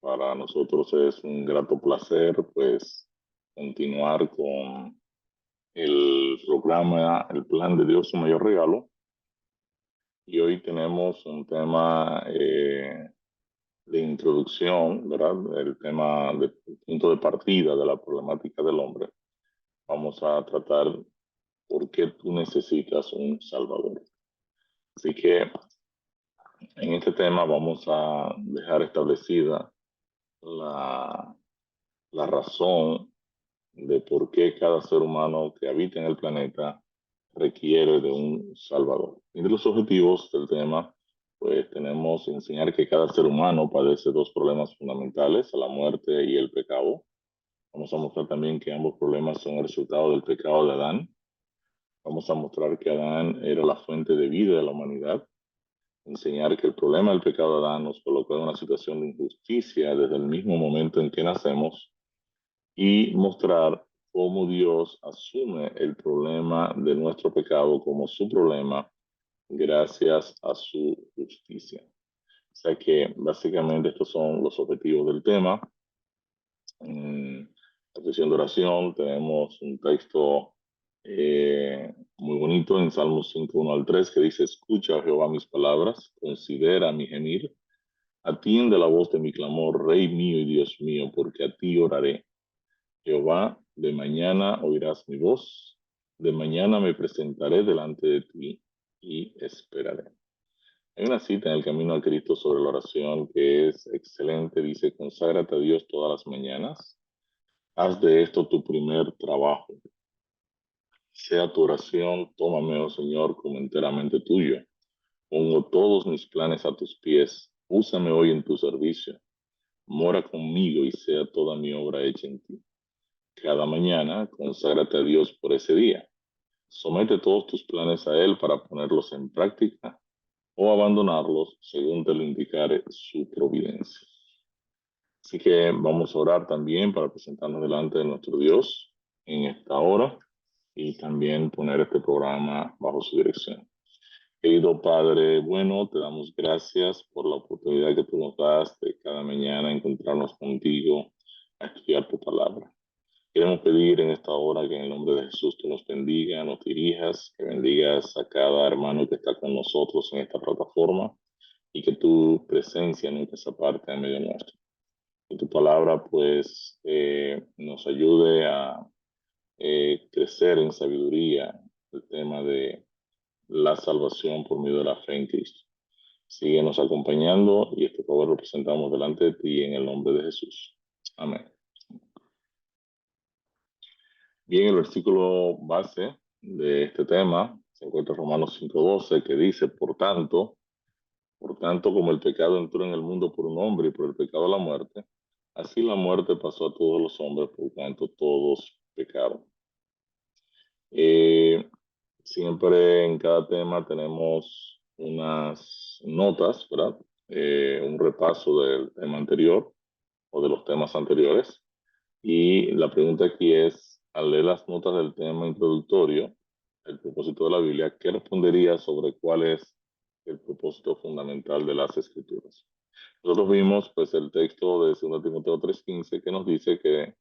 Para nosotros es un grato placer, pues, continuar con el programa El Plan de Dios, su mayor regalo. Y hoy tenemos un tema de introducción, ¿verdad? El tema de punto de partida de la problemática del hombre. Vamos a tratar por qué tú necesitas un Salvador. Así que en este tema vamos a dejar establecida la, la razón de por qué cada ser humano que habita en el planeta requiere de un Salvador. Y de los objetivos del tema, pues tenemos que enseñar que cada ser humano padece dos problemas fundamentales, la muerte y el pecado. Vamos a mostrar también que ambos problemas son el resultado del pecado de Adán. Vamos a mostrar que Adán era la fuente de vida de la humanidad. Enseñar que el problema del pecado de Adán nos colocó en una situación de injusticia desde el mismo momento en que nacemos y mostrar cómo Dios asume el problema de nuestro pecado como su problema gracias a su justicia. O sea que básicamente estos son los objetivos del tema. En la sesión de oración tenemos un texto muy bonito en Salmos 5, 1 al 3 que dice: escucha, Jehová, mis palabras, considera mi gemir, atiende la voz de mi clamor, Rey mío y Dios mío, porque a ti oraré. Jehová, de mañana oirás mi voz, de mañana me presentaré delante de ti y esperaré. Hay una cita en el Camino a Cristo sobre la oración que es excelente. Dice: conságrate a Dios todas las mañanas. Haz de esto tu primer trabajo. Sea tu oración: tómame, oh Señor, como enteramente tuyo. Pongo todos mis planes a tus pies. Úsame hoy en tu servicio. Mora conmigo y sea toda mi obra hecha en ti. Cada mañana conságrate a Dios por ese día. Somete todos tus planes a Él para ponerlos en práctica o abandonarlos según te lo indicare su providencia. Así que vamos a orar también para presentarnos delante de nuestro Dios en esta hora y también poner este programa bajo su dirección. Querido Padre bueno, te damos gracias por la oportunidad que tú nos das de cada mañana encontrarnos contigo a estudiar tu palabra. Queremos pedir en esta hora que en el nombre de Jesús tú nos bendiga, nos dirijas, que bendigas a cada hermano que está con nosotros en esta plataforma y que tu presencia nunca se aparte en medio nuestro. Que tu palabra pues nos ayude a crecer en sabiduría, el tema de la salvación por medio de la fe en Cristo. Síguenos acompañando y este favor lo presentamos delante de ti en el nombre de Jesús. Amén. Bien, el versículo base de este tema se encuentra en Romanos 5:12, que dice: por tanto, como el pecado entró en el mundo por un hombre y por el pecado la muerte, así la muerte pasó a todos los hombres por cuanto todos pecaron. Eh, Siempre en cada tema tenemos unas notas, ¿verdad? Un repaso del tema anterior o de los temas anteriores. Y la pregunta aquí es: al leer las notas del tema introductorio, el propósito de la Biblia, ¿qué respondería sobre cuál es el propósito fundamental de las Escrituras? Nosotros vimos pues el texto de 2 Timoteo 3:15 que nos dice que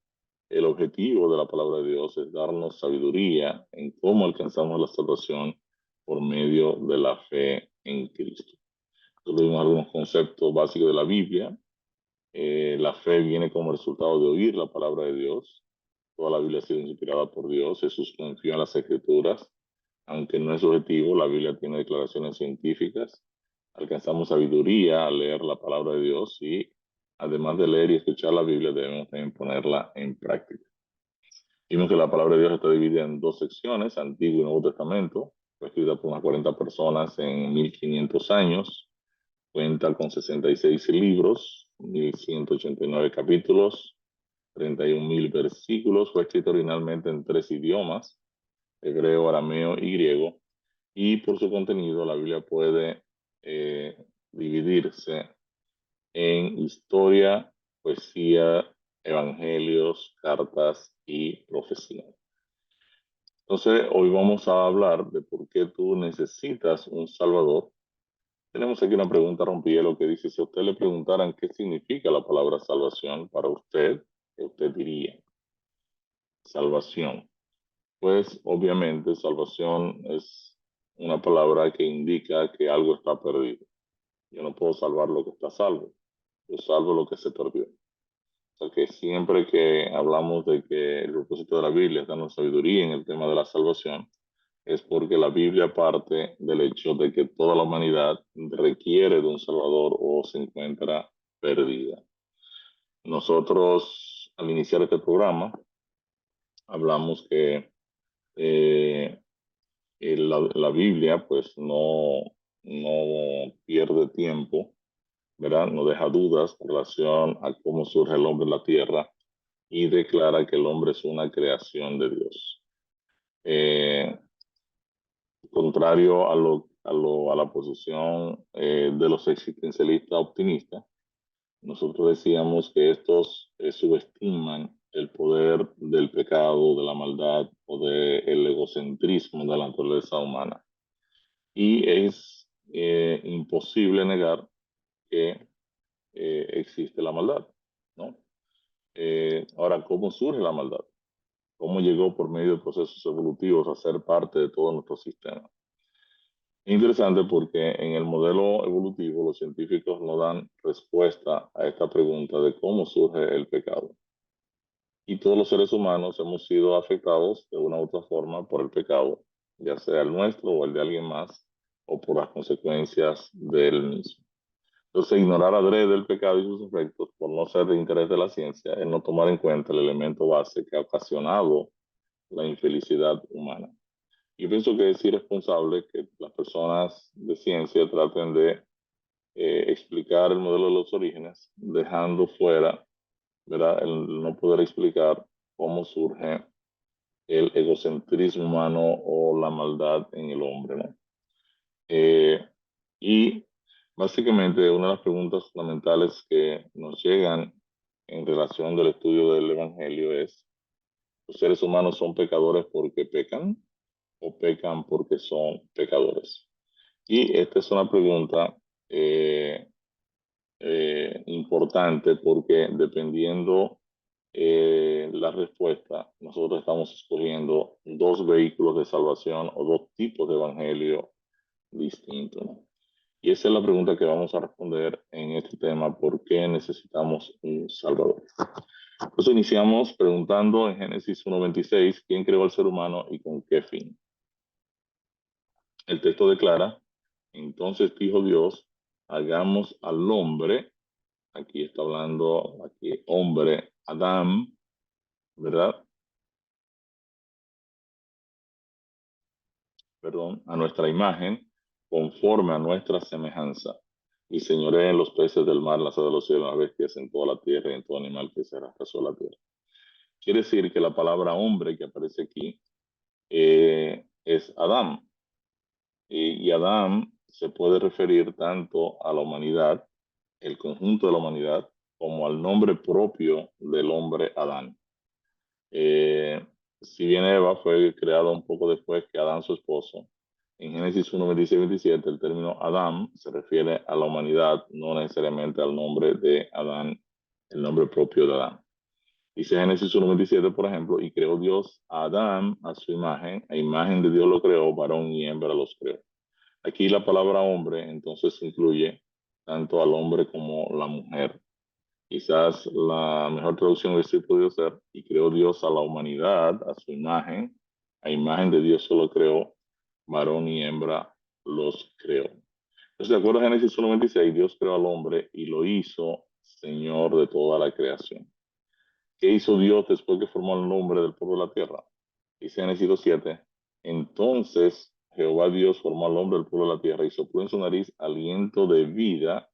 el objetivo de la palabra de Dios es darnos sabiduría en cómo alcanzamos la salvación por medio de la fe en Cristo. Nosotros vimos algunos conceptos básicos de la Biblia. La fe viene como resultado de oír la palabra de Dios. Toda la Biblia ha sido inspirada por Dios. Jesús confió en las Escrituras. Aunque no es objetivo, la Biblia tiene declaraciones científicas. Alcanzamos sabiduría al leer la palabra de Dios y además de leer y escuchar la Biblia, debemos también ponerla en práctica. Vimos que la palabra de Dios está dividida en dos secciones, Antiguo y Nuevo Testamento. Fue escrita por unas 40 personas en 1500 años. Cuenta con 66 libros, 1189 capítulos, 31.000 versículos. Fue escrito originalmente en tres idiomas: hebreo, arameo y griego. Y por su contenido, la Biblia puede eh, dividirse en historia, poesía, evangelios, cartas y profecía. Entonces, hoy vamos a hablar de por qué tú necesitas un Salvador Tenemos aquí una pregunta rompihielo que dice, si a usted le preguntaran qué significa la palabra salvación para usted, ¿qué usted diría? Salvación. Pues obviamente salvación es una palabra que indica que algo está perdido. Yo no puedo salvar lo que está salvo, yo salvo lo que se perdió. O sea que siempre que hablamos de que el propósito de la Biblia es darnos sabiduría en el tema de la salvación, es porque la Biblia parte del hecho de que toda la humanidad requiere de un Salvador o se encuentra perdida. Nosotros, al iniciar este programa, hablamos que eh, la Biblia pues no pierde tiempo, ¿verdad? No deja dudas en relación a cómo surge el hombre en la tierra y declara que el hombre es una creación de Dios. Eh, Contrario a la posición de los existencialistas optimistas, nosotros decíamos que estos subestiman el poder del pecado, de la maldad o del egocentrismo de la naturaleza humana. Y es imposible negar que existe la maldad, ¿no? Ahora, ¿cómo surge la maldad? ¿Cómo llegó por medio de procesos evolutivos a ser parte de todo nuestro sistema? Interesante porque en el modelo evolutivo los científicos no dan respuesta a esta pregunta de cómo surge el pecado. Y todos los seres humanos hemos sido afectados de una u otra forma por el pecado, ya sea el nuestro o el de alguien más, o por las consecuencias del mismo. Entonces, ignorar adrede el pecado y sus efectos por no ser de interés de la ciencia es no tomar en cuenta el elemento base que ha ocasionado la infelicidad humana. Yo pienso que es irresponsable que las personas de ciencia traten de explicar el modelo de los orígenes, dejando fuera, ¿verdad?, el no poder explicar cómo surge el egocentrismo humano o la maldad en el hombre, ¿no? Eh, y básicamente una de las preguntas fundamentales que nos llegan en relación del estudio del Evangelio es, ¿los seres humanos son pecadores porque pecan o pecan porque son pecadores? Y esta es una pregunta eh, importante porque dependiendo la respuesta, nosotros estamos escogiendo dos vehículos de salvación o dos tipos de evangelio distintos, ¿no? Y esa es la pregunta que vamos a responder en este tema: ¿por qué necesitamos un Salvador? Entonces iniciamos preguntando en Génesis 1:26, ¿quién creó al ser humano y con qué fin? El texto declara, entonces dijo Dios, hagamos al hombre, aquí está hablando, aquí hombre, Adán, ¿verdad? Perdón, a nuestra imagen, conforme a nuestra semejanza. Y señoré en los peces del mar, las aves de los cielos, las bestias, en toda la tierra y en todo animal que se arrastra sobre la tierra. Quiere decir que la palabra hombre que aparece aquí es Adán. Y Adán se puede referir tanto a la humanidad, el conjunto de la humanidad, como al nombre propio del hombre Adán. Eh, si bien Eva fue creada un poco después que Adán, su esposo, en Génesis 1, 26 y 27, el término Adán se refiere a la humanidad, no necesariamente al nombre de Adán, el nombre propio de Adán. Dice Génesis 1, 27, por ejemplo, y creó Dios a Adán a su imagen, a imagen de Dios lo creó, varón y hembra los creó. Aquí la palabra hombre entonces incluye tanto al hombre como la mujer. Quizás la mejor traducción de esto podría ser, y creó Dios a la humanidad, a su imagen, a imagen de Dios solo creó, varón y hembra los creó. Entonces, de acuerdo a Génesis 1:26, Dios creó al hombre y lo hizo Señor de toda la creación. ¿Qué hizo Dios después que formó el hombre del polvo de la tierra? Dice Génesis 2:7, entonces Jehová Dios formó al hombre del polvo de la tierra y sopló en su nariz aliento de vida,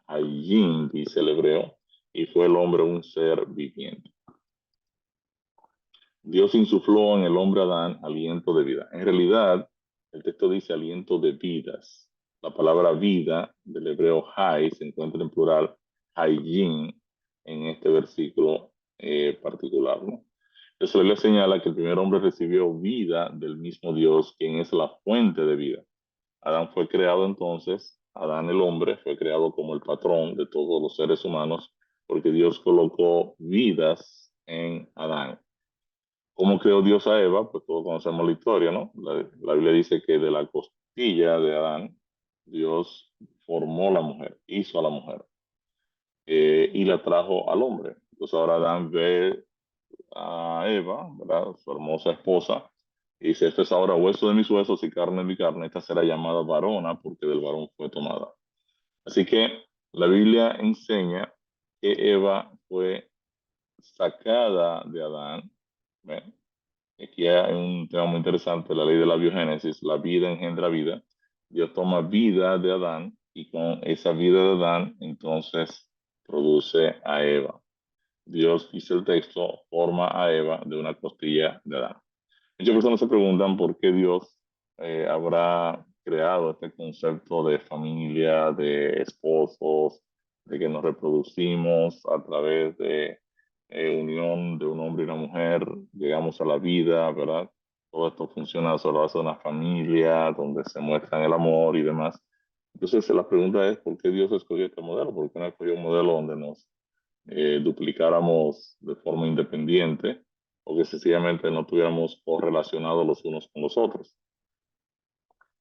Hayim, dice el hebreo, y fue el hombre un ser viviente. Dios insufló en el hombre Adán aliento de vida. En realidad, el texto dice aliento de vidas. La palabra vida del hebreo hay se encuentra en plural hayim en este versículo particular, ¿no? Eso le señala que el primer hombre recibió vida del mismo Dios, quien es la fuente de vida. Adán fue creado entonces, Adán el hombre fue creado como el patrón de todos los seres humanos, porque Dios colocó vidas en Adán. ¿Cómo creó Dios a Eva? Pues todos conocemos la historia, ¿no? La Biblia dice que de la costilla de Adán, Dios formó la mujer, hizo a la mujer, y la trajo al hombre. Entonces ahora Adán ve a Eva, ¿verdad? Su hermosa esposa, y dice, este es ahora hueso de mis huesos y carne de mi carne, esta será llamada varona porque del varón fue tomada. Así que la Biblia enseña que Eva fue sacada de Adán. ¿Ve? Aquí hay un tema muy interesante, la ley de la biogénesis, la vida engendra vida. Dios toma vida de Adán y con esa vida de Adán entonces produce a Eva. Dios, dice el texto, forma a Eva de una costilla de Adán. Muchas personas se preguntan por qué Dios habrá creado este concepto de familia, de esposos, de que nos reproducimos a través de unión de un hombre y una mujer, llegamos a la vida, ¿verdad? Todo esto funciona sobre la base de una familia, donde se muestran el amor y demás. Entonces la pregunta es, ¿por qué Dios escogió este modelo? ¿Por qué no escogió un modelo donde nos duplicáramos de forma independiente o que sencillamente no tuviéramos correlacionados los unos con los otros?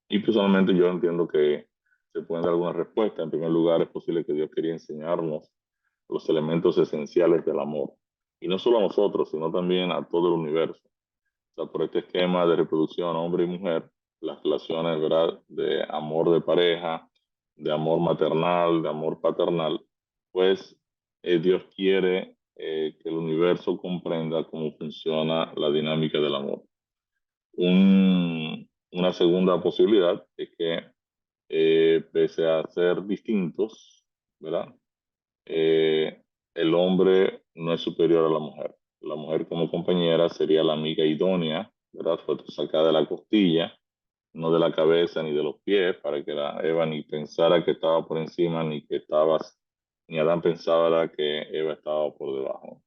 Y personalmente yo entiendo que se pueden dar algunas respuestas. En primer lugar, es posible que Dios quería enseñarnos los elementos esenciales del amor. Y no solo a nosotros, sino también a todo el universo. O sea, por este esquema de reproducción hombre y mujer, las relaciones, ¿verdad?, de amor de pareja, de amor maternal, de amor paternal, pues Dios quiere que el universo comprenda cómo funciona la dinámica del amor. Una segunda posibilidad es que pese a ser distintos, ¿verdad? Eh, el hombre no es superior a la mujer. La mujer como compañera sería la amiga idónea, ¿verdad? Fue sacada de la costilla, no de la cabeza ni de los pies, para que la Eva ni pensara que estaba por encima, ni que estabas, ni Adán pensaba que Eva estaba por debajo.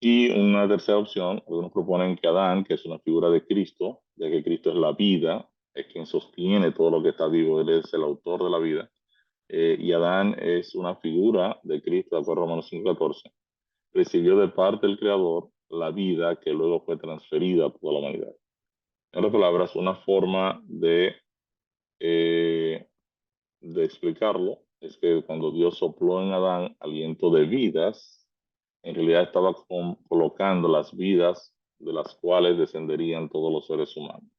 Y una tercera opción, algunos proponen que Adán, que es una figura de Cristo, ya que Cristo es la vida, es quien sostiene todo lo que está vivo, él es el autor de la vida, y Adán es una figura de Cristo, de acuerdo a Romanos 5:14, recibió de parte del Creador la vida que luego fue transferida a toda la humanidad. En otras palabras, una forma de explicarlo es que cuando Dios sopló en Adán aliento de vidas, en realidad estaba colocando las vidas de las cuales descenderían todos los seres humanos.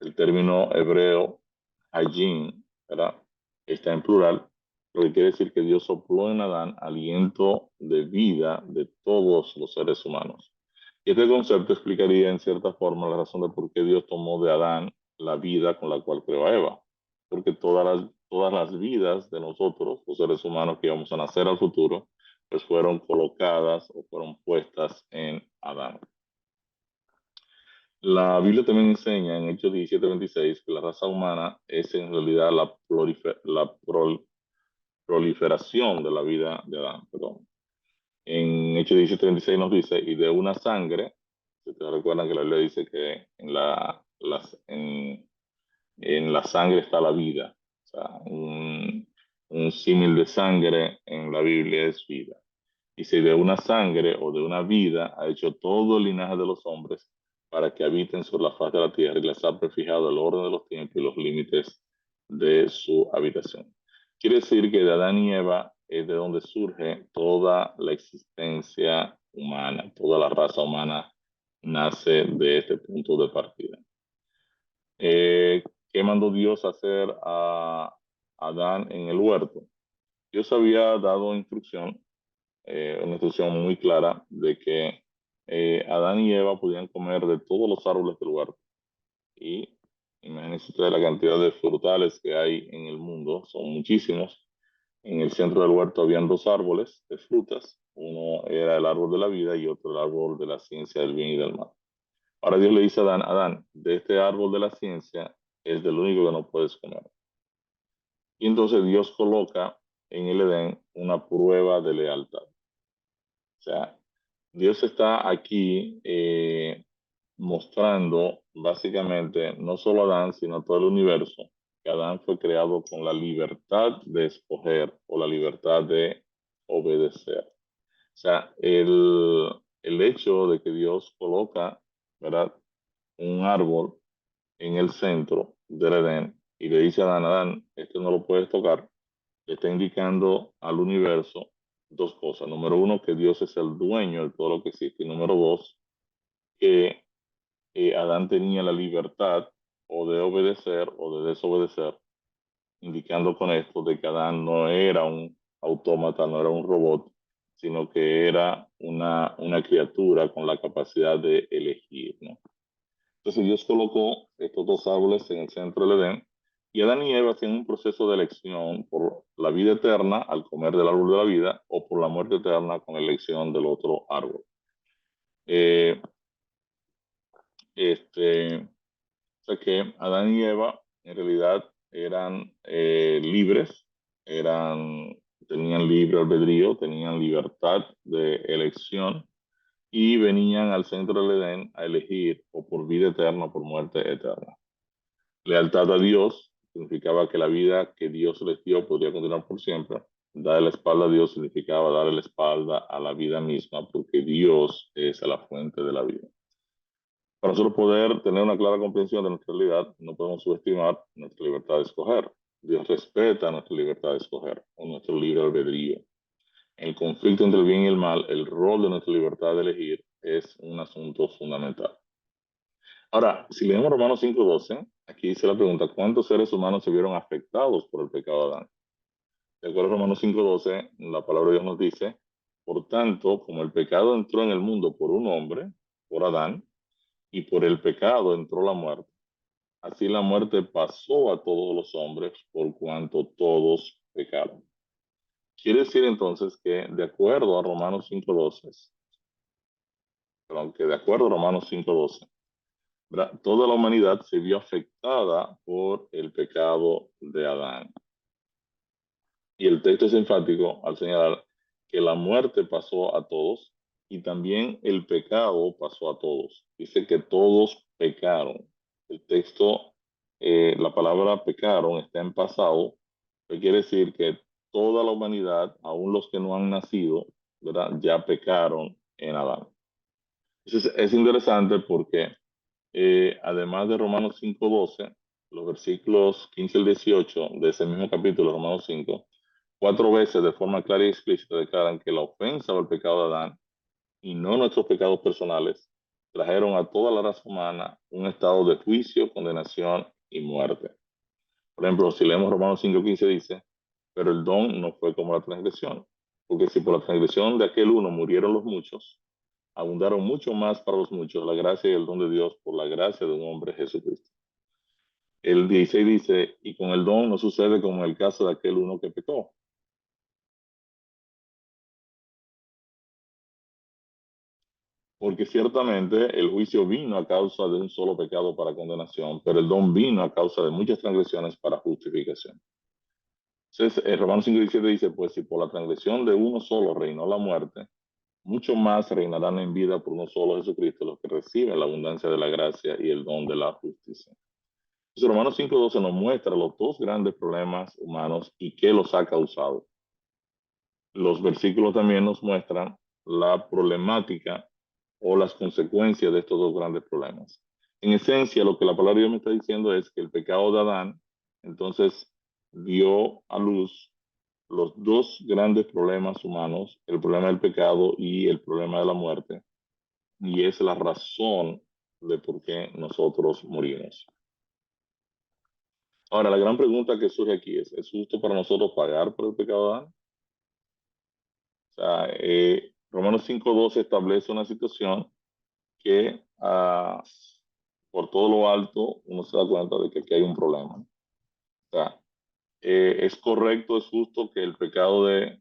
El término hebreo hayim, ¿verdad?, está en plural, lo que quiere decir que Dios sopló en Adán aliento de vida de todos los seres humanos. Y este concepto explicaría en cierta forma la razón de por qué Dios tomó de Adán la vida con la cual creó a Eva. Porque todas las vidas de nosotros, los seres humanos que íbamos a nacer al futuro, pues fueron colocadas o fueron puestas en Adán. La Biblia también enseña en Hechos 17:26 que la raza humana es en realidad proliferación de la vida de Adán. Perdón. En Hechos 17:26 nos dice, y de una sangre, si ustedes recuerdan que la Biblia dice que en la sangre está la vida. O sea, un símil de sangre en la Biblia es vida. Y si de una sangre o de una vida ha hecho todo el linaje de los hombres para que habiten sobre la faz de la tierra y les ha prefijado el orden de los tiempos y los límites de su habitación. Quiere decir que de Adán y Eva es de donde surge toda la existencia humana, toda la raza humana nace de este punto de partida. Eh, ¿Qué mandó Dios hacer a Adán en el huerto? Dios había dado una instrucción muy clara de que Adán y Eva podían comer de todos los árboles del huerto. Y imagínense ustedes la cantidad de frutales que hay en el mundo, son muchísimos. En el centro del huerto habían dos árboles de frutas. Uno era el árbol de la vida y otro el árbol de la ciencia del bien y del mal. Ahora Dios le dice a Adán, Adán, de este árbol de la ciencia es del único que no puedes comer. Y entonces Dios coloca en el Edén una prueba de lealtad. O sea, Dios está aquí mostrando básicamente no solo a Adán, sino a todo el universo, que Adán fue creado con la libertad de escoger o la libertad de obedecer. O sea, el hecho de que Dios coloca, ¿verdad?, un árbol en el centro del Edén y le dice a Adán, Adán, esto no lo puedes tocar, le está indicando al universo dos cosas. Número uno, que Dios es el dueño de todo lo que existe. Y número dos, que Adán tenía la libertad o de obedecer o de desobedecer, indicando con esto de que Adán no era un autómata, no era un robot, sino que era una criatura con la capacidad de elegir, ¿no? Entonces Dios colocó estos dos árboles en el centro del Edén y Adán y Eva hacían un proceso de elección por la vida eterna al comer del árbol de la vida o por la muerte eterna con la elección del otro árbol. Eh, este, o sea que Adán y Eva en realidad eran libres, tenían libre albedrío, tenían libertad de elección y venían al centro del Edén a elegir o por vida eterna o por muerte eterna. Lealtad a Dios significaba que la vida que Dios les dio podría continuar por siempre. Darle la espalda a Dios significaba darle la espalda a la vida misma, porque Dios es la fuente de la vida. Para nosotros poder tener una clara comprensión de nuestra realidad, no podemos subestimar nuestra libertad de escoger. Dios respeta nuestra libertad de escoger o nuestro libre albedrío. En el conflicto entre el bien y el mal, el rol de nuestra libertad de elegir es un asunto fundamental. Ahora, si leemos Romanos 5:12, aquí dice la pregunta, ¿cuántos seres humanos se vieron afectados por el pecado de Adán? De acuerdo a Romanos 5:12, la palabra de Dios nos dice, por tanto, como el pecado entró en el mundo por un hombre, por Adán, y por el pecado entró la muerte, así la muerte pasó a todos los hombres por cuanto todos pecaron. Quiere decir entonces que de acuerdo a Romanos 5:12, perdón, que de acuerdo a Romanos 5:12, ¿verdad?, toda la humanidad se vio afectada por el pecado de Adán. Y el texto es enfático al señalar que la muerte pasó a todos y también el pecado pasó a todos. Dice que todos pecaron. El texto, la palabra pecaron está en pasado, que quiere decir que toda la humanidad, aun los que no han nacido, ¿verdad?, ya pecaron en Adán. Entonces es interesante porque además de Romanos 5:12, los versículos 15 al 18 de ese mismo capítulo, Romanos 5, cuatro veces de forma clara y explícita declaran que la ofensa o el pecado de Adán y no nuestros pecados personales trajeron a toda la raza humana un estado de juicio, condenación y muerte. Por ejemplo, si leemos Romanos 5:15 dice, pero el don no fue como la transgresión, porque si por la transgresión de aquel uno murieron los muchos, abundaron mucho más para los muchos la gracia y el don de Dios por la gracia de un hombre Jesucristo. El 16 dice, y con el don no sucede como en el caso de aquel uno que pecó. Porque ciertamente el juicio vino a causa de un solo pecado para condenación, pero el don vino a causa de muchas transgresiones para justificación. Entonces, Romanos 5:17 dice, pues si por la transgresión de uno solo reinó la muerte, mucho más reinarán en vida por uno solo Jesucristo los que reciben la abundancia de la gracia y el don de la justicia. Entonces, Romanos 5:12 nos muestra los dos grandes problemas humanos y qué los ha causado. Los versículos también nos muestran la problemática o las consecuencias de estos dos grandes problemas. En esencia, lo que la palabra de Dios me está diciendo es que el pecado de Adán, entonces, dio a luz los dos grandes problemas humanos, el problema del pecado y el problema de la muerte, y es la razón de por qué nosotros morimos. Ahora, la gran pregunta que surge aquí ¿es justo para nosotros pagar por el pecado de Adán? O sea, Romanos 5:12 establece una situación que por todo lo alto uno se da cuenta de que aquí hay un problema. O sea, es correcto, es justo que el pecado de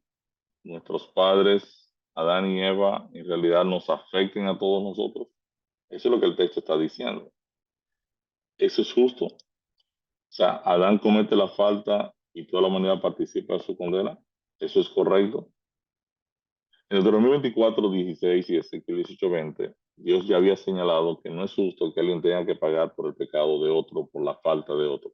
nuestros padres, Adán y Eva, en realidad nos afecten a todos nosotros. Eso es lo que el texto está diciendo. Eso es justo. O sea, Adán comete la falta y toda la humanidad participa de su condena. Eso es correcto. En Deuteronomio 24:16 y Ezequiel 18:20, Dios ya había señalado que no es justo que alguien tenga que pagar por el pecado de otro, por la falta de otro.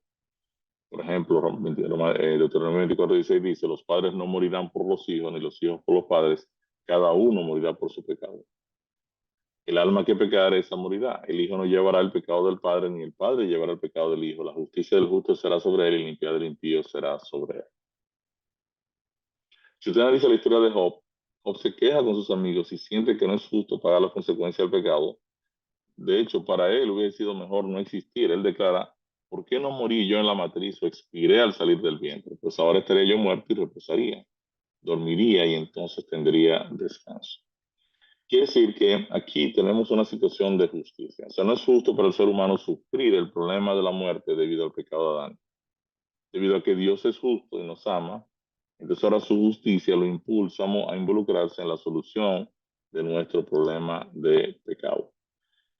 Por ejemplo, Deuteronomio 24:16 dice, los padres no morirán por los hijos, ni los hijos por los padres, cada uno morirá por su pecado. El alma que pecar, esa morirá. El hijo no llevará el pecado del padre, ni el padre llevará el pecado del hijo. La justicia del justo será sobre él y la iniquidad del impío será sobre él. Si usted analiza la historia de Job, Job se queja con sus amigos y siente que no es justo pagar las consecuencias del pecado. De hecho, para él hubiera sido mejor no existir. Él declara, ¿por qué no morí yo en la matriz o expiré al salir del vientre? Pues ahora estaría yo muerto y reposaría, dormiría y entonces tendría descanso. Quiere decir que aquí tenemos una situación de justicia. O sea, no es justo para el ser humano sufrir el problema de la muerte debido al pecado de Adán. Debido a que Dios es justo y nos ama, entonces ahora su justicia lo impulsa a involucrarse en la solución de nuestro problema de pecado.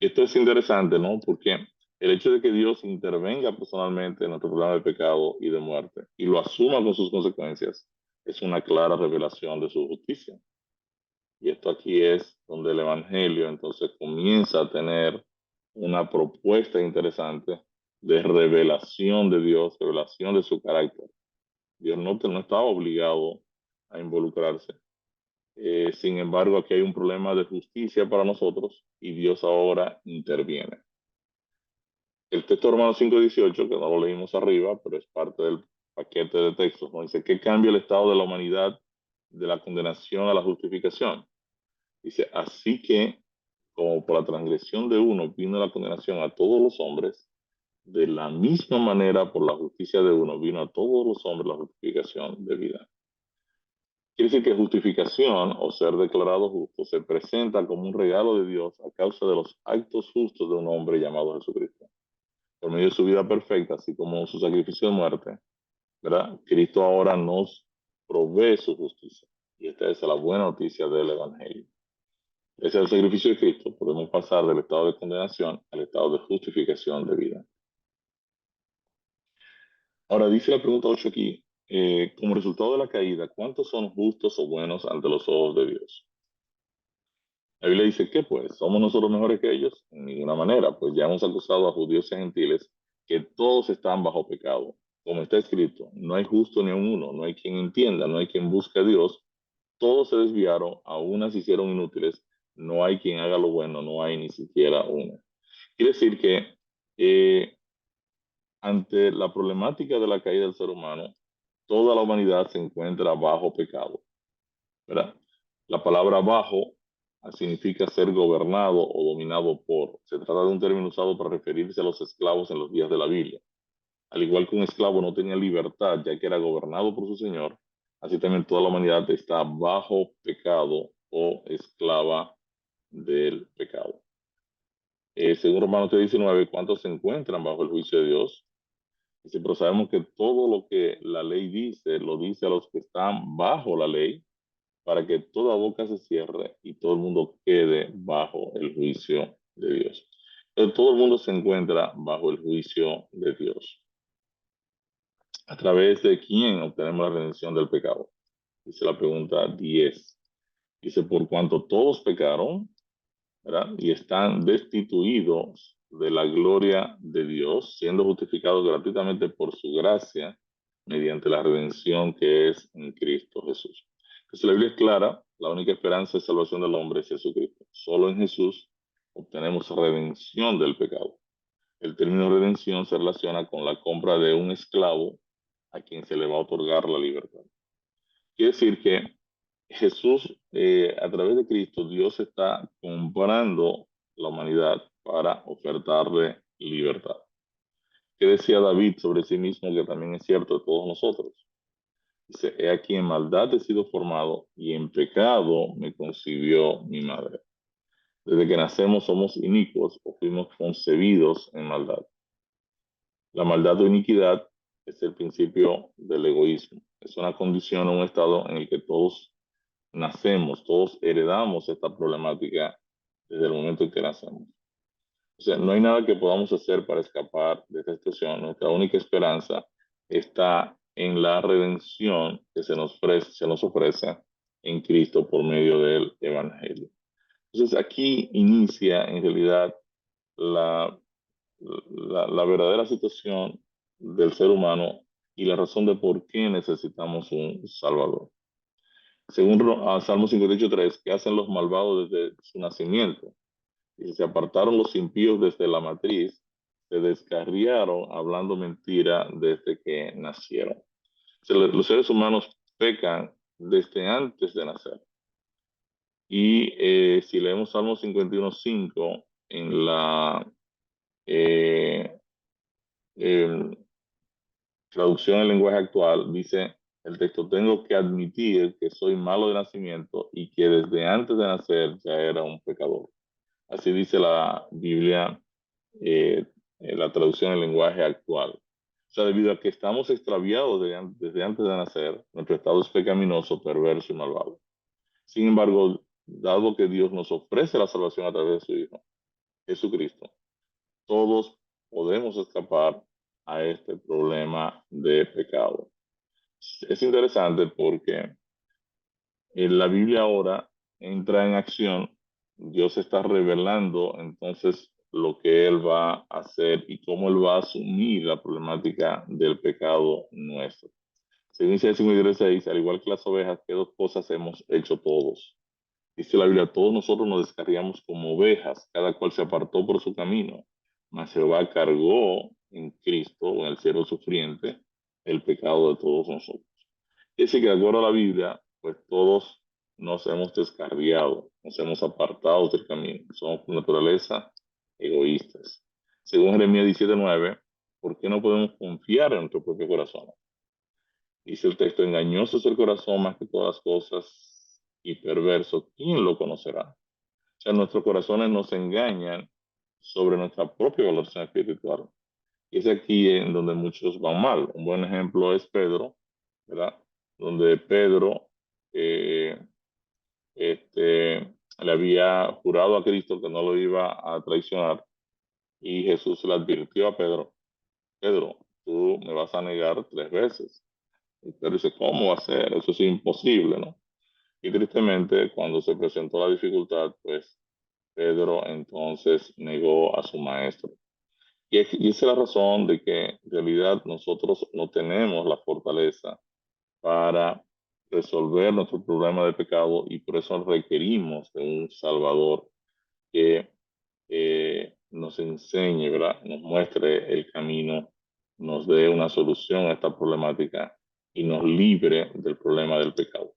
Esto es interesante, ¿no? Porque el hecho de que Dios intervenga personalmente en nuestro problema de pecado y de muerte y lo asuma con sus consecuencias es una clara revelación de su justicia. Y esto aquí es donde el Evangelio entonces comienza a tener una propuesta interesante de revelación de Dios, revelación de su carácter. Dios no estaba obligado a involucrarse. Sin embargo, aquí hay un problema de justicia para nosotros y Dios ahora interviene. El texto de Romanos 5:18, que no lo leímos arriba, pero es parte del paquete de textos, ¿no? Dice, ¿qué cambia el estado de la humanidad de la condenación a la justificación? Dice, así que como por la transgresión de uno vino la condenación a todos los hombres, de la misma manera por la justicia de uno vino a todos los hombres la justificación de vida. Quiere decir que justificación o ser declarado justo se presenta como un regalo de Dios a causa de los actos justos de un hombre llamado Jesucristo. Por medio de su vida perfecta, así como su sacrificio de muerte, ¿verdad? Cristo ahora nos provee su justicia. Y esta es la buena noticia del Evangelio. Ese es el sacrificio de Cristo. Podemos pasar del estado de condenación al estado de justificación de vida. Ahora dice la pregunta 8 aquí, como resultado de la caída, ¿cuántos son justos o buenos ante los ojos de Dios? La Biblia dice, ¿qué pues? ¿Somos nosotros mejores que ellos? En ninguna manera, pues ya hemos acusado a judíos y a gentiles que todos están bajo pecado. Como está escrito, no hay justo ni un uno, no hay quien entienda, no hay quien busque a Dios. Todos se desviaron, a unas se hicieron inútiles, no hay quien haga lo bueno, no hay ni siquiera uno. Quiere decir que ante la problemática de la caída del ser humano, toda la humanidad se encuentra bajo pecado, ¿verdad? La palabra bajo significa ser gobernado o dominado por. Se trata de un término usado para referirse a los esclavos en los días de la Biblia. Al igual que un esclavo no tenía libertad ya que era gobernado por su señor, así también toda la humanidad está bajo pecado o esclava del pecado. Según Romanos 19, ¿cuántos se encuentran bajo el juicio de Dios? Dice, pero sabemos que todo lo que la ley dice, lo dice a los que están bajo la ley, para que toda boca se cierre y todo el mundo quede bajo el juicio de Dios. Entonces, todo el mundo se encuentra bajo el juicio de Dios. ¿A través de quién obtenemos la redención del pecado? Dice la pregunta 10. Dice, por cuanto todos pecaron, ¿verdad? Y están destituidos de la gloria de Dios, siendo justificados gratuitamente por su gracia mediante la redención que es en Cristo Jesús. Entonces la Biblia es clara, la única esperanza de salvación del hombre es Jesucristo. Solo en Jesús obtenemos redención del pecado. El término redención se relaciona con la compra de un esclavo a quien se le va a otorgar la libertad. Quiere decir que Jesús, a través de Cristo, Dios está comprando la humanidad para ofertarle libertad. ¿Qué decía David sobre sí mismo? Que también es cierto de todos nosotros. Dice, he aquí en maldad he sido formado y en pecado me concibió mi madre. Desde que nacemos somos inicuos o fuimos concebidos en maldad. La maldad o iniquidad es el principio del egoísmo. Es una condición o un estado en el que todos nacemos, todos heredamos esta problemática desde el momento en que nacemos. O sea, no hay nada que podamos hacer para escapar de esta situación. Nuestra única esperanza está en la redención que se nos ofrece en Cristo por medio del Evangelio. Entonces aquí inicia en realidad la, la verdadera situación del ser humano y la razón de por qué necesitamos un Salvador. Según Salmo 58:3, ¿qué hacen los malvados desde su nacimiento? Y se apartaron los impíos desde la matriz, se descarriaron hablando mentira desde que nacieron. O sea, los seres humanos pecan desde antes de nacer. Y si leemos Salmo 51:5 en la eh, em, traducción en lenguaje actual, dice el texto: tengo que admitir que soy malo de nacimiento y que desde antes de nacer ya era un pecador. Así dice la Biblia, la traducción en lenguaje actual. O sea, debido a que estamos extraviados desde antes de nacer, nuestro estado es pecaminoso, perverso y malvado. Sin embargo, dado que Dios nos ofrece la salvación a través de su Hijo, Jesucristo, todos podemos escapar a este problema de pecado. Es interesante porque en la Biblia ahora entra en acción, Dios está revelando entonces lo que Él va a hacer y cómo Él va a asumir la problemática del pecado nuestro. Según dice el 53:6, al igual que las ovejas, ¿qué dos cosas hemos hecho todos? Dice la Biblia: todos nosotros nos descarriamos como ovejas, cada cual se apartó por su camino, mas Jehová cargó en Cristo, o en el siervo sufriente, el pecado de todos nosotros. Dice que de acuerdo a la Biblia, pues todos nos hemos descarriado, nos hemos apartado del camino, somos por naturaleza egoístas. Según Jeremías 17:9, ¿por qué no podemos confiar en nuestro propio corazón? Dice el texto: engañoso es el corazón más que todas las cosas y perverso, ¿quién lo conocerá? O sea, nuestros corazones nos engañan sobre nuestra propia evaluación espiritual. Y es aquí en donde muchos van mal. Un buen ejemplo es Pedro, ¿verdad? Donde Pedro eh, le había jurado a Cristo que no lo iba a traicionar, y Jesús le advirtió a Pedro: Pedro, tú me vas a negar 3 veces. Y Pedro dice: ¿cómo va a ser? Eso es imposible, ¿no? Y tristemente, cuando se presentó la dificultad, pues Pedro entonces negó a su maestro. Y esa es la razón de que en realidad nosotros no tenemos la fortaleza para resolver nuestro problema de pecado, y por eso requerimos de un Salvador que nos enseñe, ¿verdad? Nos muestre el camino, nos dé una solución a esta problemática y nos libre del problema del pecado.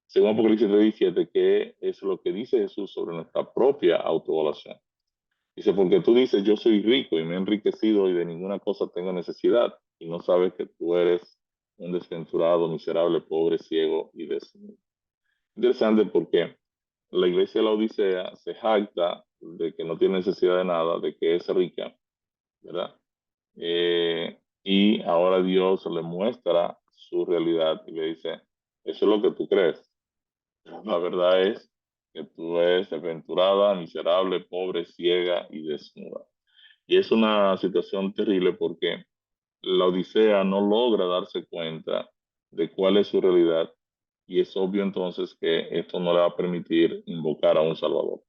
Según Apocalipsis 3:17, ¿qué es lo que dice Jesús sobre nuestra propia autoevaluación? Dice: porque tú dices, yo soy rico y me he enriquecido y de ninguna cosa tengo necesidad, y no sabes que tú eres un desventurado, miserable, pobre, ciego y desnudo. Interesante porque la iglesia de la Odisea se jacta de que no tiene necesidad de nada, de que es rica, ¿verdad? Y ahora Dios le muestra su realidad y le dice: eso es lo que tú crees. Pero la verdad es que tú eres desventurada, miserable, pobre, ciega y desnuda. Y es una situación terrible porque la Odisea no logra darse cuenta de cuál es su realidad, y es obvio entonces que esto no le va a permitir invocar a un Salvador.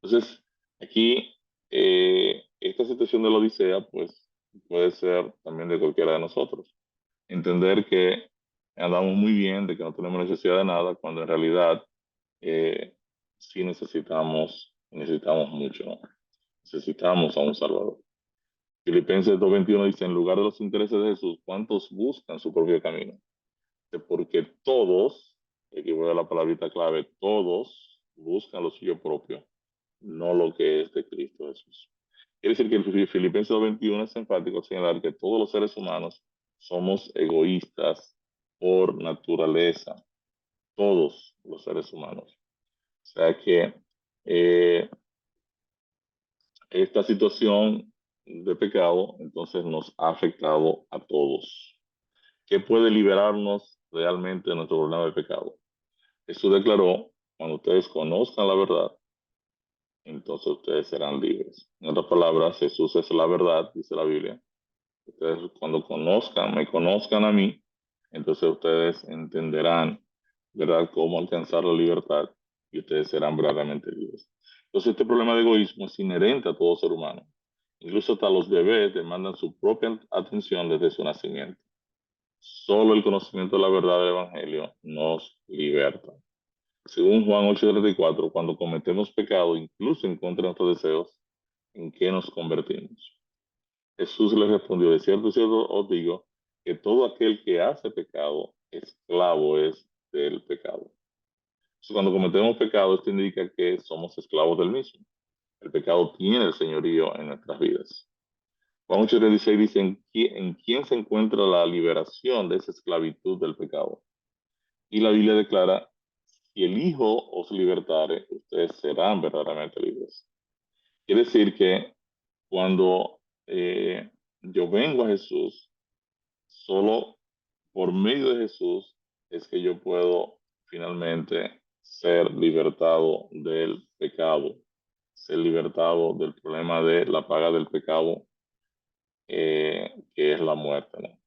Entonces, aquí, esta situación de la Odisea, pues puede ser también de cualquiera de nosotros. Entender que andamos muy bien, de que no tenemos necesidad de nada, cuando en realidad sí necesitamos mucho, ¿no? Necesitamos a un Salvador. Filipenses 2:21 dice: en lugar de los intereses de Jesús, ¿cuántos buscan su propio camino? Porque todos, aquí voy a la palabrita clave, todos buscan lo suyo propio, no lo que es de Cristo Jesús. Quiere decir que el Filipenses 2:21 es enfático al señalar que todos los seres humanos somos egoístas por naturaleza, todos los seres humanos. O sea que eh, esta situación de pecado entonces nos ha afectado a todos. ¿Qué puede liberarnos realmente de nuestro problema de pecado? Jesús declaró: cuando ustedes conozcan la verdad, entonces ustedes serán libres. En otras palabras, Jesús es la verdad, dice la Biblia. Ustedes cuando me conozcan a mí, entonces ustedes entenderán, ¿verdad?, cómo alcanzar la libertad, y ustedes serán verdaderamente libres. Entonces este problema de egoísmo es inherente a todo ser humano. Incluso hasta los bebés demandan su propia atención desde su nacimiento. Solo el conocimiento de la verdad del Evangelio nos liberta. Según Juan 8:34, cuando cometemos pecado, incluso en contra de nuestros deseos, ¿en qué nos convertimos? Jesús le respondió, de cierto os digo, que todo aquel que hace pecado, esclavo es del pecado. Entonces, cuando cometemos pecado, esto indica que somos esclavos del mismo. El pecado tiene el señorío en nuestras vidas. Juan 8:36 dice, ¿en quién se encuentra la liberación de esa esclavitud del pecado? Y la Biblia declara, si el Hijo os libertare, ustedes serán verdaderamente libres. Quiere decir que cuando yo vengo a Jesús, solo por medio de Jesús es que yo puedo finalmente ser libertado del pecado, ser libertado del problema de la paga del pecado, que es la muerte, ¿no?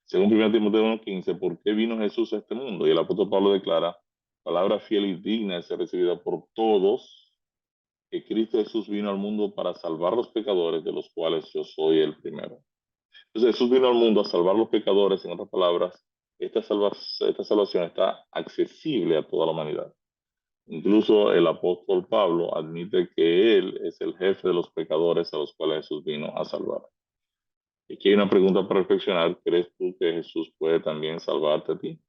Según 1 Timoteo 1:15, ¿por qué vino Jesús a este mundo? Y el apóstol Pablo declara, palabra fiel y digna de ser recibida por todos, que Cristo Jesús vino al mundo para salvar los pecadores, de los cuales yo soy el primero. Entonces Jesús vino al mundo a salvar los pecadores, en otras palabras, esta salvación está accesible a toda la humanidad. Incluso el apóstol Pablo admite que él es el jefe de los pecadores a los cuales Jesús vino a salvar. Aquí hay una pregunta para reflexionar. ¿Crees tú que Jesús puede también salvarte a ti?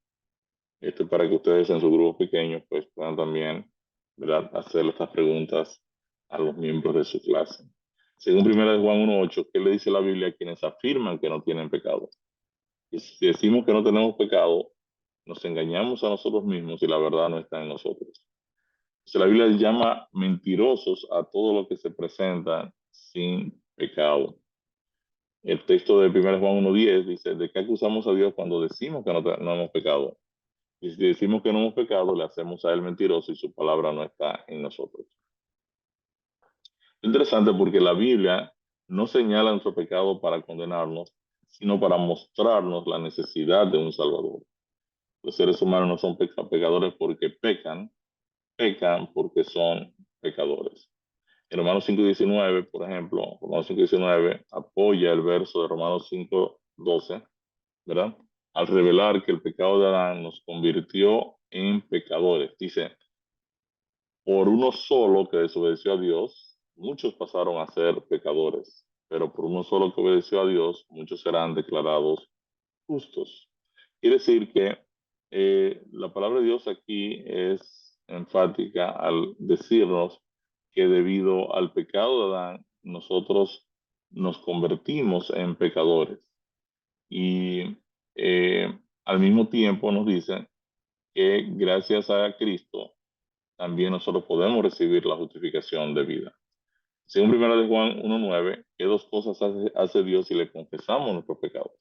Esto es para que ustedes en su grupo pequeño pues puedan también, ¿verdad?, hacer estas preguntas a los miembros de su clase. Según 1 Juan 1:8, ¿qué le dice la Biblia a quienes afirman que no tienen pecado? Y si decimos que no tenemos pecado, nos engañamos a nosotros mismos y la verdad no está en nosotros. Entonces, la Biblia llama mentirosos a todo lo que se presenta sin pecado. El texto de 1 Juan 1:10 dice, ¿de qué acusamos a Dios cuando decimos que no hemos pecado? Y si decimos que no hemos pecado, le hacemos a él mentiroso y su palabra no está en nosotros. Es interesante porque la Biblia no señala nuestro pecado para condenarnos, sino para mostrarnos la necesidad de un Salvador. Los seres humanos no son pecadores porque pecan porque son pecadores. En Romanos 5:19, por ejemplo, Romanos 5:19 apoya el verso de Romanos 5:12, ¿verdad? Al revelar que el pecado de Adán nos convirtió en pecadores. Dice, por uno solo que desobedeció a Dios, muchos pasaron a ser pecadores, pero por uno solo que obedeció a Dios, muchos serán declarados justos. Quiere decir que la palabra de Dios aquí es enfática al decirnos que debido al pecado de Adán, nosotros nos convertimos en pecadores. Y al mismo tiempo nos dice que gracias a Cristo también nosotros podemos recibir la justificación de vida. Según 1 de Juan 1:9, ¿qué dos cosas hace Dios si le confesamos nuestros pecados?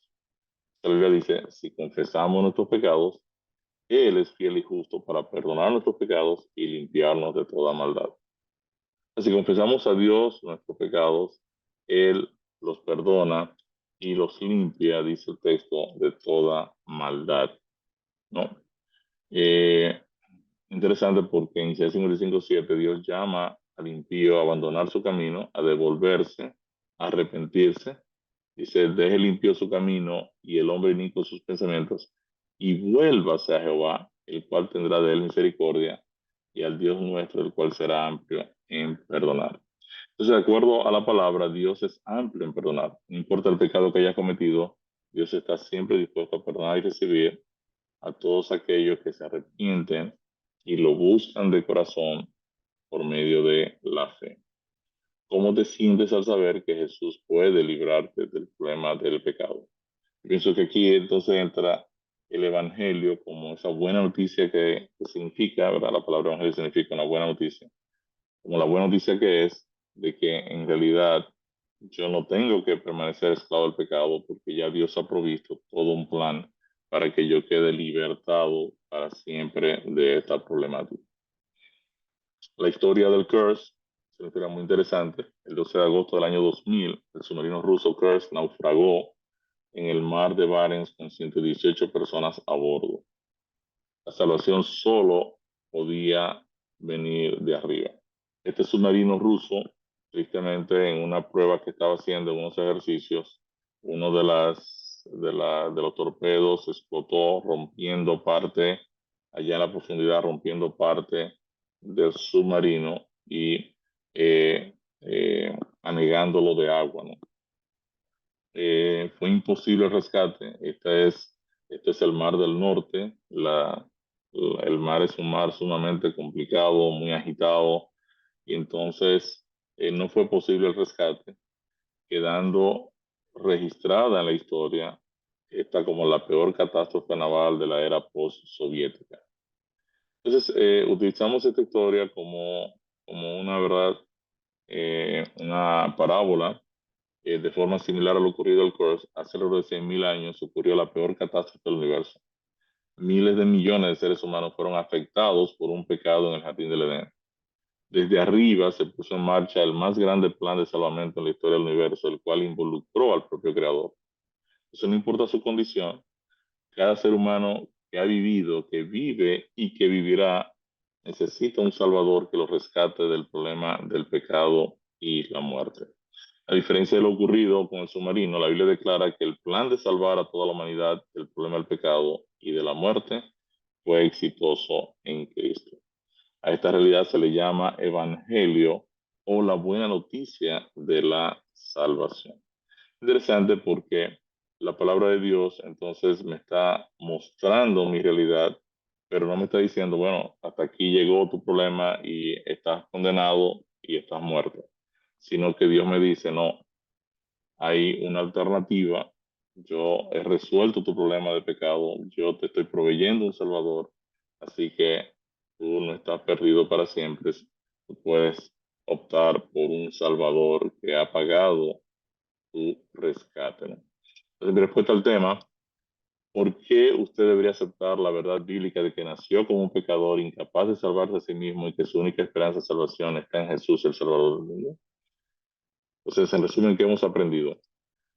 La Biblia dice, si confesamos nuestros pecados, Él es fiel y justo para perdonar nuestros pecados y limpiarnos de toda maldad. Si confesamos a Dios nuestros pecados, Él los perdona y los limpia, dice el texto, de toda maldad, ¿no? Eh, Interesante porque en Isaías 55:7 Dios llama al impío a abandonar su camino, a devolverse, a arrepentirse. Dice, deje limpio su camino y el hombre inicuo sus pensamientos y vuélvase a Jehová, el cual tendrá de él misericordia, y al Dios nuestro, el cual será amplio en perdonar. Entonces, de acuerdo a la palabra, Dios es amplio en perdonar. No importa el pecado que haya cometido, Dios está siempre dispuesto a perdonar y recibir a todos aquellos que se arrepienten y lo buscan de corazón por medio de la fe. ¿Cómo te sientes al saber que Jesús puede librarte del problema del pecado? Pienso que aquí entonces entra el Evangelio como esa buena noticia que significa, ¿verdad? La palabra Evangelio significa una buena noticia. Como la buena noticia que es de que en realidad yo no tengo que permanecer esclavo del pecado porque ya Dios ha provisto todo un plan para que yo quede libertado para siempre de esta problemática. La historia del Kursk es una historia muy interesante. El 12 de agosto del año 2000, el submarino ruso Kursk naufragó en el mar de Barents con 118 personas a bordo. La salvación solo podía venir de arriba. Este submarino ruso Tristemente, en una prueba que estaba haciendo, en unos ejercicios, uno de los torpedos explotó, rompiendo parte, allá en la profundidad, rompiendo parte del submarino y anegándolo de agua, ¿no? Fue imposible el rescate. Este es el Mar del Norte. El mar es un mar sumamente complicado, muy agitado, y entonces no fue posible el rescate, quedando registrada en la historia esta como la peor catástrofe naval de la era post-soviética. Entonces, utilizamos esta historia como una verdad, una parábola, de forma similar a lo ocurrido al Kursk. Hace alrededor de 100.000 años ocurrió la peor catástrofe del universo. Miles de millones de seres humanos fueron afectados por un pecado en el jardín del Edén. Desde arriba se puso en marcha el más grande plan de salvamento en la historia del universo, el cual involucró al propio Creador. Eso no importa su condición, cada ser humano que ha vivido, que vive y que vivirá, necesita un Salvador que lo rescate del problema del pecado y la muerte. A diferencia de lo ocurrido con el submarino, la Biblia declara que el plan de salvar a toda la humanidad del problema del pecado y de la muerte fue exitoso en Cristo. A esta realidad se le llama evangelio o la buena noticia de la salvación. Interesante porque la palabra de Dios entonces me está mostrando mi realidad, pero no me está diciendo, bueno, hasta aquí llegó tu problema y estás condenado y estás muerto, sino que Dios me dice, no, hay una alternativa. Yo he resuelto tu problema de pecado, yo te estoy proveyendo un Salvador, así que tú no estás perdido para siempre. Tú puedes optar por un Salvador que ha pagado tu rescate, ¿no? Entonces, mi respuesta al tema, ¿por qué usted debería aceptar la verdad bíblica de que nació como un pecador incapaz de salvarse a sí mismo y que su única esperanza de salvación está en Jesús, el Salvador del mundo? Entonces, en resumen, ¿qué hemos aprendido?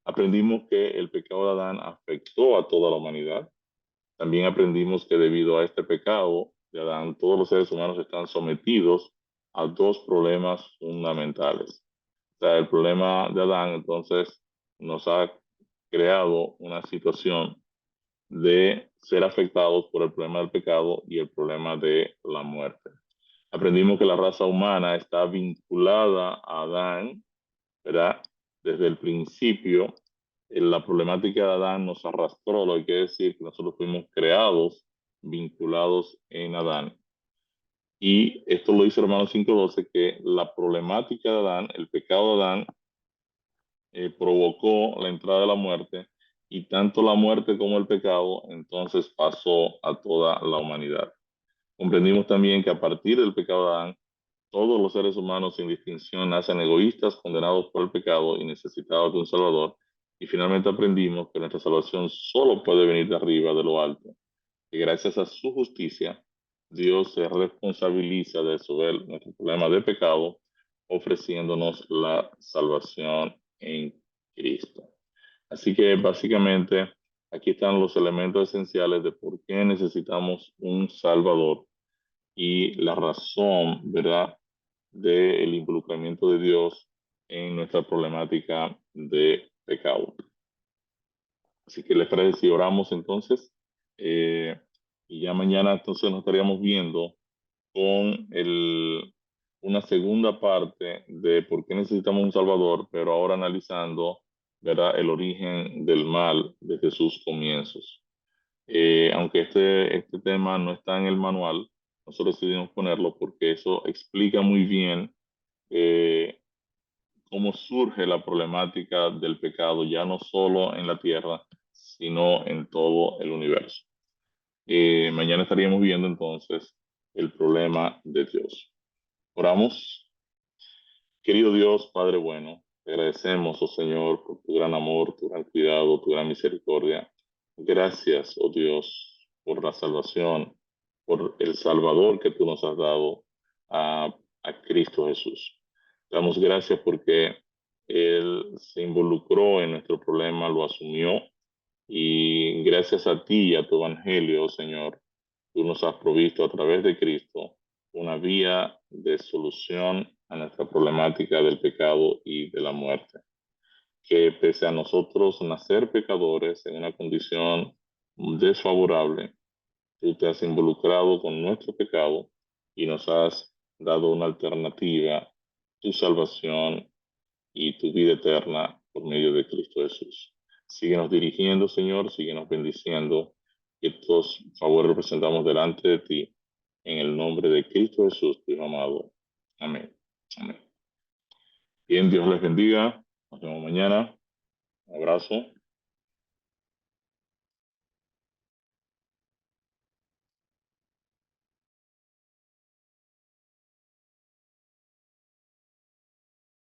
Aprendimos que el pecado de Adán afectó a toda la humanidad. También aprendimos que debido a este pecado de Adán, todos los seres humanos están sometidos a dos problemas fundamentales. O sea, el problema de Adán entonces nos ha creado una situación de ser afectados por el problema del pecado y el problema de la muerte. Aprendimos que la raza humana está vinculada a Adán, ¿verdad? Desde el principio, la problemática de Adán nos arrastró, lo que quiere decir que nosotros fuimos creados, vinculados en Adán. Y esto lo dice Romanos 5:12, que la problemática de Adán, el pecado de Adán, provocó la entrada de la muerte, y tanto la muerte como el pecado entonces pasó a toda la humanidad. Comprendimos también que a partir del pecado de Adán, todos los seres humanos sin distinción nacen egoístas, condenados por el pecado y necesitados de un Salvador. Y finalmente aprendimos que nuestra salvación solo puede venir de arriba, de lo alto, que gracias a su justicia, Dios se responsabiliza de resolver nuestro problema de pecado, ofreciéndonos la salvación en Cristo. Así que básicamente aquí están los elementos esenciales de por qué necesitamos un Salvador y la razón, ¿verdad?, del involucramiento de Dios en nuestra problemática de pecado. Así que les parece si oramos entonces. Eh, y ya mañana entonces nos estaríamos viendo con una segunda parte de por qué necesitamos un Salvador, pero ahora analizando, ¿verdad?, el origen del mal desde sus comienzos. Aunque este tema no está en el manual, nosotros decidimos ponerlo porque eso explica muy bien eh, cómo surge la problemática del pecado, ya no solo en la tierra, sino en todo el universo. Mañana estaríamos viendo entonces el problema de Dios. Oramos. Querido Dios, Padre bueno, te agradecemos, oh Señor, por tu gran amor, tu gran cuidado, tu gran misericordia. Gracias, oh Dios, por la salvación, por el Salvador que tú nos has dado a Cristo Jesús. Damos gracias porque Él se involucró en nuestro problema, lo asumió, y gracias a ti y a tu evangelio, oh Señor, tú nos has provisto a través de Cristo una vía de solución a nuestra problemática del pecado y de la muerte. Que pese a nosotros nacer pecadores en una condición desfavorable, tú te has involucrado con nuestro pecado y nos has dado una alternativa, tu salvación y tu vida eterna por medio de Cristo Jesús. Síguenos dirigiendo, Señor, síguenos bendiciendo, que estos favores presentamos delante de ti, en el nombre de Cristo Jesús, tu Hijo amado. Amén. Amén. Bien, Dios les bendiga. Nos vemos mañana. Un abrazo.